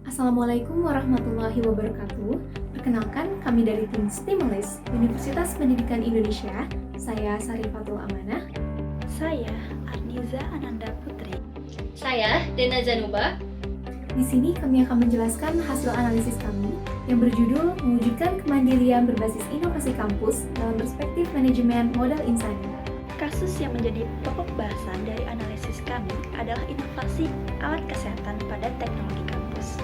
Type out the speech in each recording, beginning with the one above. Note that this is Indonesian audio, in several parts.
Assalamualaikum warahmatullahi wabarakatuh. Perkenalkan, kami dari tim Stimulus Universitas Pendidikan Indonesia. Saya Sarifatul Amanah. Saya Arniza Ananda Putri. Saya Dena Zanuba. Di sini kami akan menjelaskan hasil analisis kami yang berjudul Mewujudkan Kemandirian Berbasis Inovasi Kampus dalam Perspektif Manajemen Model Insani. Kasus yang menjadi pokok bahasan dari analisis kami adalah inovasi alat kesehatan pada teknologi kampus.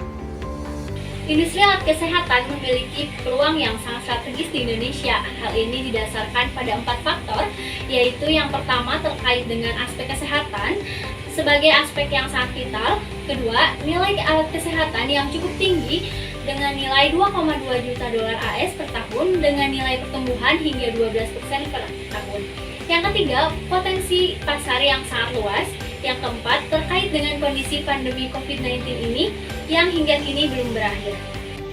Industri alat kesehatan memiliki peluang yang sangat strategis di Indonesia. Hal ini didasarkan pada 4 faktor, yaitu yang pertama terkait dengan aspek kesehatan sebagai aspek yang sangat vital. Kedua, nilai alat kesehatan yang cukup tinggi dengan nilai 2,2 juta dolar AS per tahun dengan nilai pertumbuhan hingga 12% per tahun. Yang ketiga, potensi pasar yang sangat luas. Yang keempat, terkait dengan kondisi pandemi COVID-19 ini yang hingga kini belum berakhir.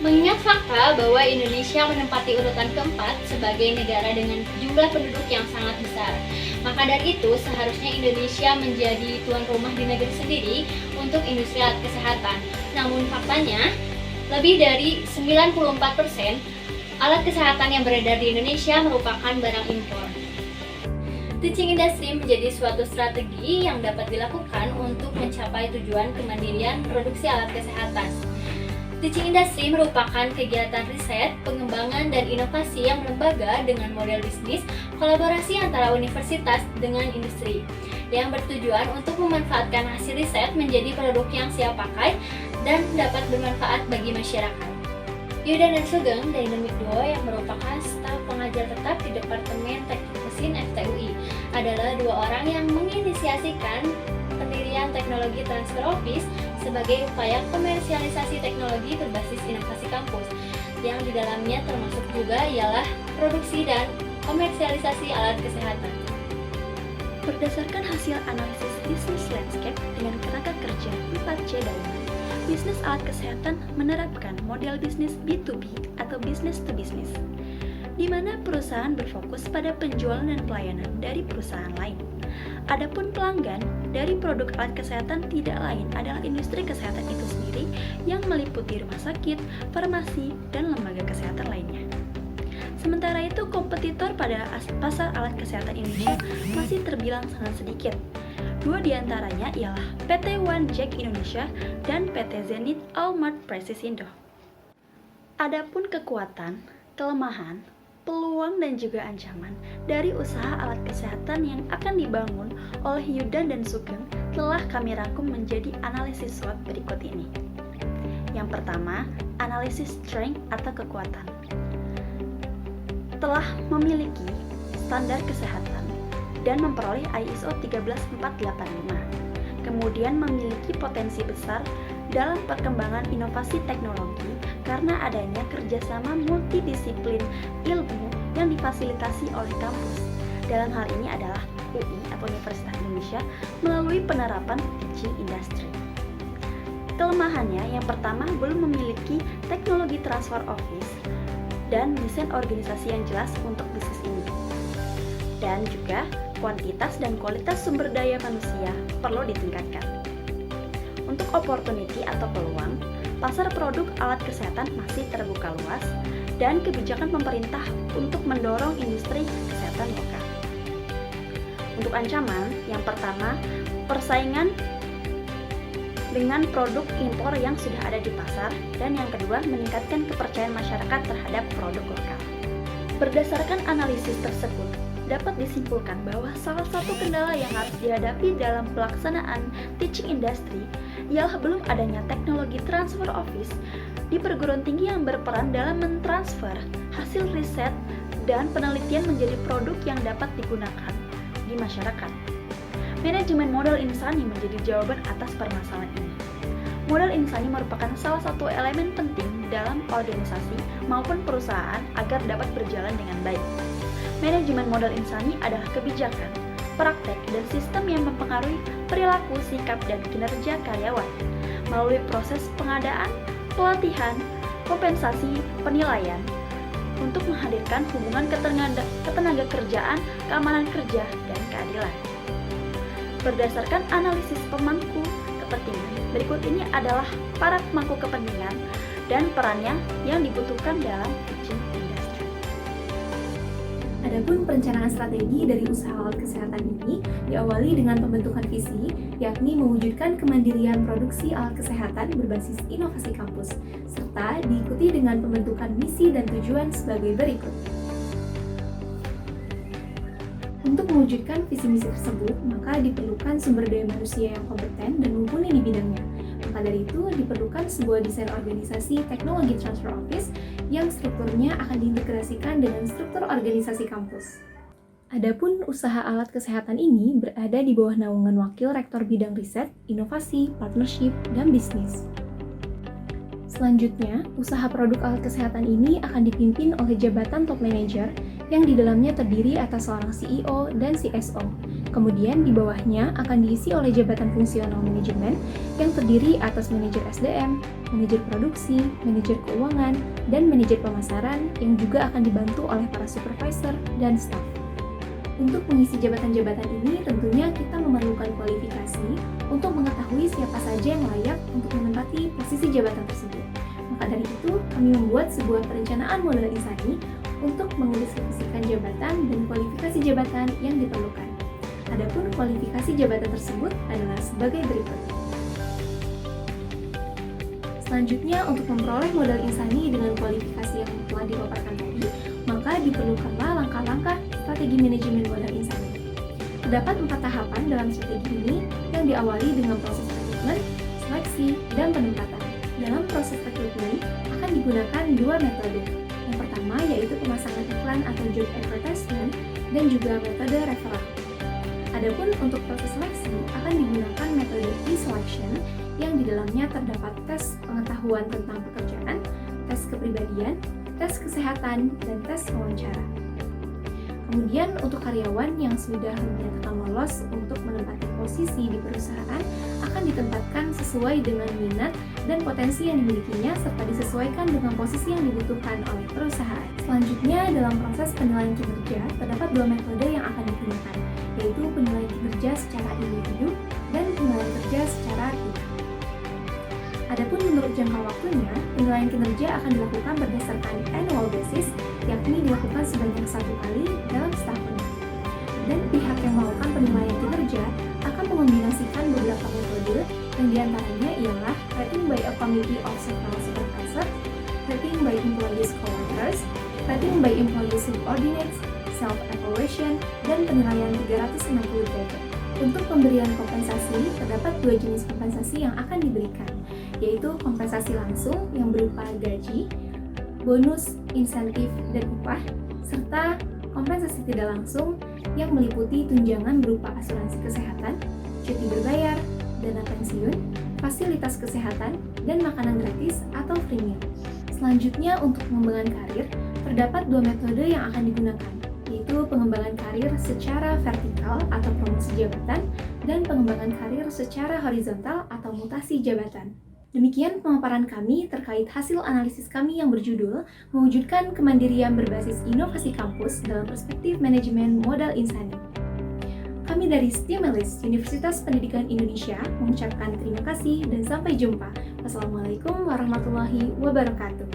Mengingat fakta bahwa Indonesia menempati urutan keempat sebagai negara dengan jumlah penduduk yang sangat besar, maka dari itu seharusnya Indonesia menjadi tuan rumah di negeri sendiri untuk industri alat kesehatan. Namun faktanya, lebih dari 94% alat kesehatan yang beredar di Indonesia merupakan barang impor. Teaching industry menjadi suatu strategi yang dapat dilakukan untuk mencapai tujuan kemandirian produksi alat kesehatan. Teaching industry merupakan kegiatan riset, pengembangan, dan inovasi yang berlembaga dengan model bisnis kolaborasi antara universitas dengan industri, yang bertujuan untuk memanfaatkan hasil riset menjadi produk yang siap pakai dan dapat bermanfaat bagi masyarakat. Yuda dan Sugeng Dynamic Duo yang merupakan staf pengajar tetap di Departemen Teknik Mesin FTUI adalah 2 orang yang menginisiasikan pendirian teknologi transfer office sebagai upaya komersialisasi teknologi berbasis inovasi kampus, yang di dalamnya termasuk juga ialah produksi dan komersialisasi alat kesehatan. Berdasarkan hasil analisis bisnis landscape dengan kerangka kerja 4C Dynamic, bisnis alat kesehatan menerapkan model bisnis B2B atau business to business, di mana perusahaan berfokus pada penjualan dan pelayanan dari perusahaan lain. Adapun pelanggan dari produk alat kesehatan tidak lain adalah industri kesehatan itu sendiri yang meliputi rumah sakit, farmasi, dan lembaga kesehatan lainnya. Sementara itu, kompetitor pada pasar alat kesehatan Indonesia masih terbilang sangat sedikit. 2 diantaranya ialah PT One Jack Indonesia dan PT Zenith Allmart Precision. Adapun kekuatan, kelemahan, peluang dan juga ancaman dari usaha alat kesehatan yang akan dibangun oleh Yudan dan Sugeng telah kami rangkum menjadi analisis SWOT berikut ini. Yang pertama, analisis strength atau kekuatan. Telah memiliki standar kesehatan dan memperoleh ISO 13485. Kemudian memiliki potensi besar dalam perkembangan inovasi teknologi karena adanya kerjasama multidisiplin ilmu yang difasilitasi oleh kampus. Dalam hal ini adalah UI atau Universitas Indonesia melalui penerapan teaching industry. Kelemahannya yang pertama, belum memiliki teknologi transfer office dan desain organisasi yang jelas untuk bisnis ini. Dan juga kuantitas dan kualitas sumber daya manusia perlu ditingkatkan. Untuk opportunity atau peluang, pasar produk alat kesehatan masih terbuka luas dan kebijakan pemerintah untuk mendorong industri kesehatan lokal. Untuk ancaman, yang pertama, persaingan dengan produk impor yang sudah ada di pasar, dan yang kedua, meningkatkan kepercayaan masyarakat terhadap produk lokal. Berdasarkan analisis tersebut, dapat disimpulkan bahwa salah satu kendala yang harus dihadapi dalam pelaksanaan teaching industry ialah belum adanya teknologi transfer office di perguruan tinggi yang berperan dalam mentransfer hasil riset dan penelitian menjadi produk yang dapat digunakan di masyarakat. Manajemen model insani menjadi jawaban atas permasalahan ini. Model insani merupakan salah satu elemen penting dalam organisasi maupun perusahaan agar dapat berjalan dengan baik. Manajemen model insani adalah kebijakan, praktek, dan sistem yang mempengaruhi perilaku, sikap, dan kinerja karyawan melalui proses pengadaan, pelatihan, kompensasi, penilaian untuk menghadirkan hubungan ketenaga kerjaan, keamanan kerja, dan keadilan. Berdasarkan analisis pemangku kepentingan, berikut ini adalah para pemangku kepentingan dan perannya yang dibutuhkan dalam pitching industry. Adapun perencanaan strategi dari usaha alat kesehatan ini diawali dengan pembentukan visi, yakni mewujudkan kemandirian produksi alat kesehatan berbasis inovasi kampus, serta diikuti dengan pembentukan misi dan tujuan sebagai berikut. Untuk mewujudkan visi misi tersebut, maka diperlukan sumber daya manusia yang kompeten dan mumpuni di bidangnya. Maka dari itu, diperlukan sebuah desain organisasi teknologi transfer office yang strukturnya akan diintegrasikan dengan struktur organisasi kampus. Adapun usaha alat kesehatan ini berada di bawah naungan Wakil Rektor Bidang Riset, Inovasi, Partnership, dan Bisnis. Selanjutnya, usaha produk alat kesehatan ini akan dipimpin oleh jabatan top manager yang di dalamnya terdiri atas seorang CEO dan CSO. Kemudian di bawahnya akan diisi oleh jabatan fungsional manajemen yang terdiri atas manajer SDM, manajer produksi, manajer keuangan, dan manajer pemasaran yang juga akan dibantu oleh para supervisor dan staff. Untuk mengisi jabatan-jabatan ini tentunya kita memerlukan kualifikasi untuk mengetahui siapa saja yang layak untuk menempati posisi jabatan tersebut. Maka dari itu, kami membuat sebuah perencanaan model insani untuk mendeskripsikan jabatan dan kualifikasi jabatan yang diperlukan. Adapun kualifikasi jabatan tersebut adalah sebagai berikut. Selanjutnya, untuk memperoleh modal insani dengan kualifikasi yang telah dipaparkan tadi, maka diperlukanlah langkah-langkah strategi manajemen modal insani. Terdapat 4 tahapan dalam strategi ini yang diawali dengan proses rekrutmen, seleksi, dan penempatan. Dalam proses rekrutmen akan digunakan 2 metode. Yang pertama yaitu pemasangan iklan atau job advertisement dan juga metode referral. Adapun untuk proses seleksi akan digunakan metode e-selection yang di dalamnya terdapat tes pengetahuan tentang pekerjaan, tes kepribadian, tes kesehatan, dan tes wawancara. Kemudian untuk karyawan yang sudah dinyatakan lolos untuk menempati posisi di perusahaan akan ditempatkan sesuai dengan minat dan potensi yang dimilikinya serta disesuaikan dengan posisi yang dibutuhkan oleh perusahaan. Selanjutnya, dalam proses penilaian kinerja terdapat 2 metode yang akan digunakan, yaitu penilaian kinerja secara individu dan penilaian kerja secara tim. Adapun menurut jangka waktunya, penilaian kinerja akan dilakukan berdasarkan annual basis, yakni dilakukan sebanyak 1 kali dalam setahun. Dan pihak yang melakukan penilaian kinerja akan mengombinasikan beberapa metode yang diantaranya ialah rating by a committee of several supervisors, rating by employees co-workers, rating by employees subordinates, self-evaluation, dan penilaian 360 derajat. Untuk pemberian kompensasi, terdapat 2 jenis kompensasi yang akan diberikan, yaitu kompensasi langsung yang berupa gaji, bonus, insentif, dan upah, serta kompensasi tidak langsung yang meliputi tunjangan berupa asuransi kesehatan, cuti berbayar, dana pensiun, fasilitas kesehatan, dan makanan gratis atau free meal. Selanjutnya, untuk pengembangan karir, terdapat 2 metode yang akan digunakan, yaitu pengembangan karir secara vertikal atau promosi jabatan dan pengembangan karir secara horizontal atau mutasi jabatan. Demikian pemaparan kami terkait hasil analisis kami yang berjudul mewujudkan kemandirian berbasis inovasi kampus dalam perspektif manajemen modal insani. Kami dari Stimelis Universitas Pendidikan Indonesia mengucapkan terima kasih dan sampai jumpa. Wassalamualaikum warahmatullahi wabarakatuh.